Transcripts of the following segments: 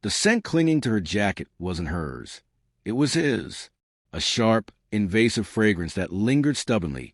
The scent clinging to her jacket wasn't hers. It was his. A sharp, invasive fragrance that lingered stubbornly,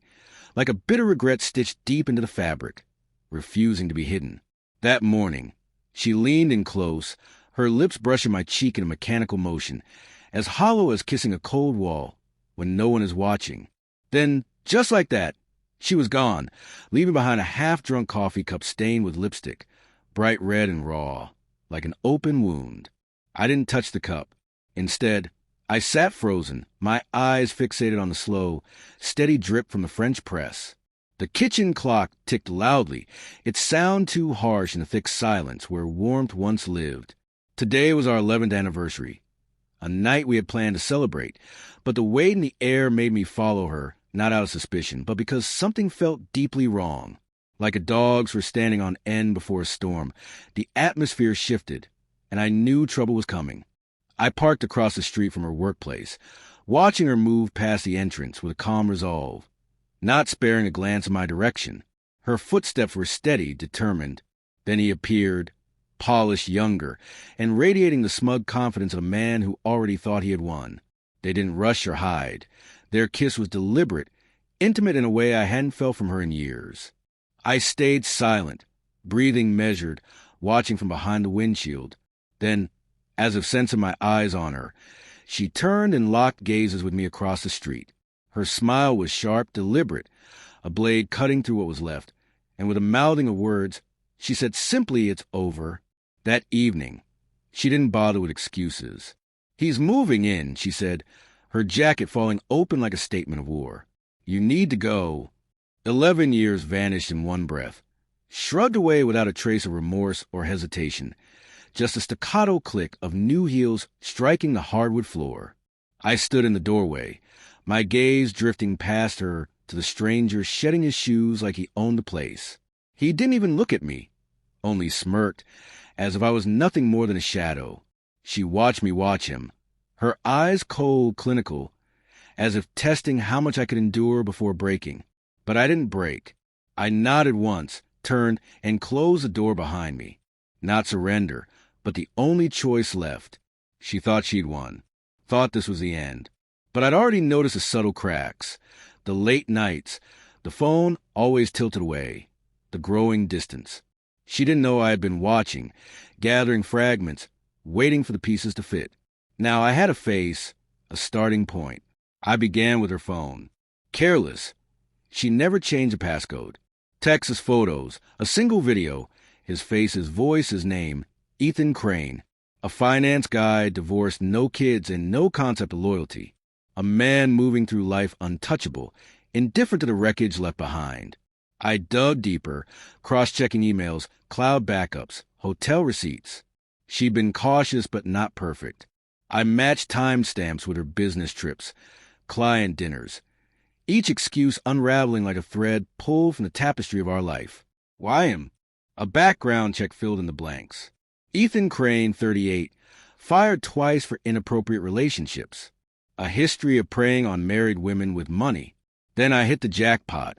like a bitter regret stitched deep into the fabric, refusing to be hidden. That morning, she leaned in close, her lips brushing my cheek in a mechanical motion, as hollow as kissing a cold wall when no one is watching. Then, just like that, she was gone, leaving behind a half-drunk coffee cup stained with lipstick, bright red and raw, like an open wound. I didn't touch the cup. Instead, I sat frozen, my eyes fixated on the slow, steady drip from the French press. The kitchen clock ticked loudly, its sound too harsh in the thick silence where warmth once lived. Today was our 11th anniversary, a night we had planned to celebrate, but the weight in the air made me follow her, not out of suspicion, but because something felt deeply wrong. Like a dog's were standing on end before a storm, the atmosphere shifted, and I knew trouble was coming. I parked across the street from her workplace, watching her move past the entrance with a calm resolve, not sparing a glance in my direction. Her footsteps were steady, determined. Then he appeared, polished, younger, and radiating the smug confidence of a man who already thought he had won. They didn't rush or hide. Their kiss was deliberate, intimate in a way I hadn't felt from her in years. I stayed silent, breathing measured, watching from behind the windshield. Then, as if sensing my eyes on her, she turned and locked gazes with me across the street. Her smile was sharp, deliberate, a blade cutting through what was left, and with a mouthing of words, she said simply, "It's over." That evening, she didn't bother with excuses. "He's moving in," she said, her jacket falling open like a statement of war. "You need to go." 11 years vanished in one breath, shrugged away without a trace of remorse or hesitation, just a staccato click of new heels striking the hardwood floor. I stood in the doorway, my gaze drifting past her to the stranger shedding his shoes like he owned the place. He didn't even look at me, only smirked, as if I was nothing more than a shadow. She watched me watch him, her eyes cold, clinical, as if testing how much I could endure before breaking. But I didn't break. I nodded once, turned, and closed the door behind me. Not surrender, but the only choice left. She thought she'd won, thought this was the end. But I'd already noticed the subtle cracks, the late nights, the phone always tilted away, the growing distance. She didn't know I had been watching, gathering fragments, waiting for the pieces to fit. Now I had a face, a starting point. I began with her phone. Careless. She never changed the passcode. Texas photos, a single video, his face, his voice, his name, Ethan Crane. A finance guy, divorced, no kids, and no concept of loyalty. A man moving through life untouchable, indifferent to the wreckage left behind. I dug deeper, cross-checking emails, cloud backups, hotel receipts. She'd been cautious but not perfect. I matched timestamps with her business trips, client dinners, each excuse unraveling like a thread pulled from the tapestry of our life. Why him? A background check filled in the blanks. Ethan Crane, 38, fired twice for inappropriate relationships. A history of preying on married women with money. Then I hit the jackpot.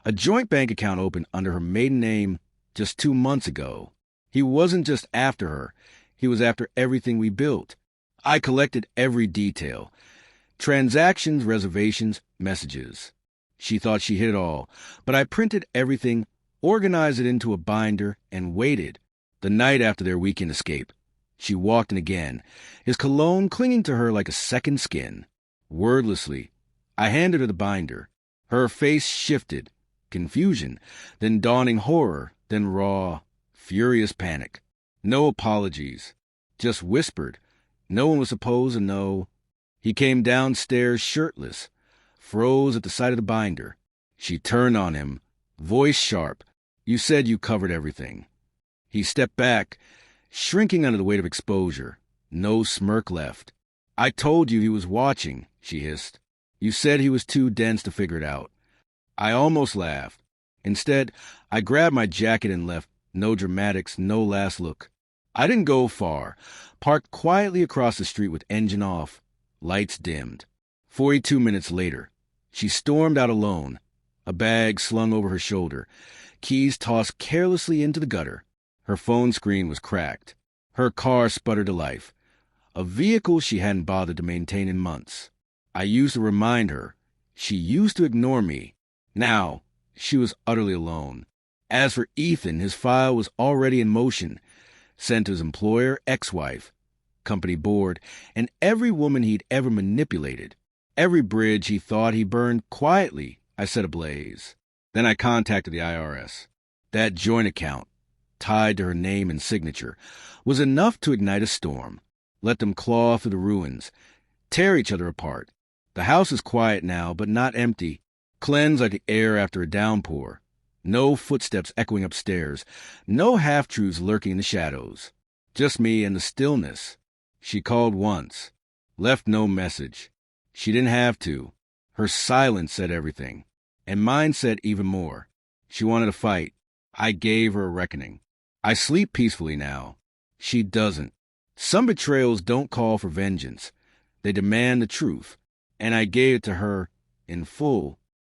A joint bank account opened under her maiden name just 2 months ago. He wasn't just after her. He was after everything we built. I collected every detail. Transactions, reservations, messages. She thought she hid it all, but I printed everything, organized it into a binder, and waited. The night after their weekend escape, she walked in again, his cologne clinging to her like a second skin. Wordlessly, I handed her the binder. Her face shifted, confusion, then dawning horror, then raw, furious panic. No apologies, just whispered. No one was supposed to know. He came downstairs shirtless, froze at the sight of the binder. She turned on him, voice sharp. "You said you covered everything." He stepped back, shrinking under the weight of exposure. No smirk left. "I told you he was watching," she hissed. "You said he was too dense to figure it out." I almost laughed. Instead, I grabbed my jacket and left. No dramatics, no last look. I didn't go far. Parked quietly across the street with engine off, lights dimmed. 42 minutes later, she stormed out alone, a bag slung over her shoulder, keys tossed carelessly into the gutter. Her phone screen was cracked. Her car sputtered to life, a vehicle she hadn't bothered to maintain in months. I used to remind her. She used to ignore me. Now, she was utterly alone. As for Ethan, his file was already in motion, sent to his employer, ex-wife, company board, and every woman he'd ever manipulated. Every bridge he thought he burned quietly, I set ablaze. Then I contacted the IRS. That joint account, tied to her name and signature, was enough to ignite a storm. Let them claw through the ruins, tear each other apart. The house is quiet now, but not empty, cleansed like the air after a downpour. No footsteps echoing upstairs, no half-truths lurking in the shadows. Just me and the stillness. She called once, left no message. She didn't have to. Her silence said everything, and mine said even more. She wanted to fight. I gave her a reckoning. I sleep peacefully now. She doesn't. Some betrayals don't call for vengeance. They demand the truth, and I gave it to her in full.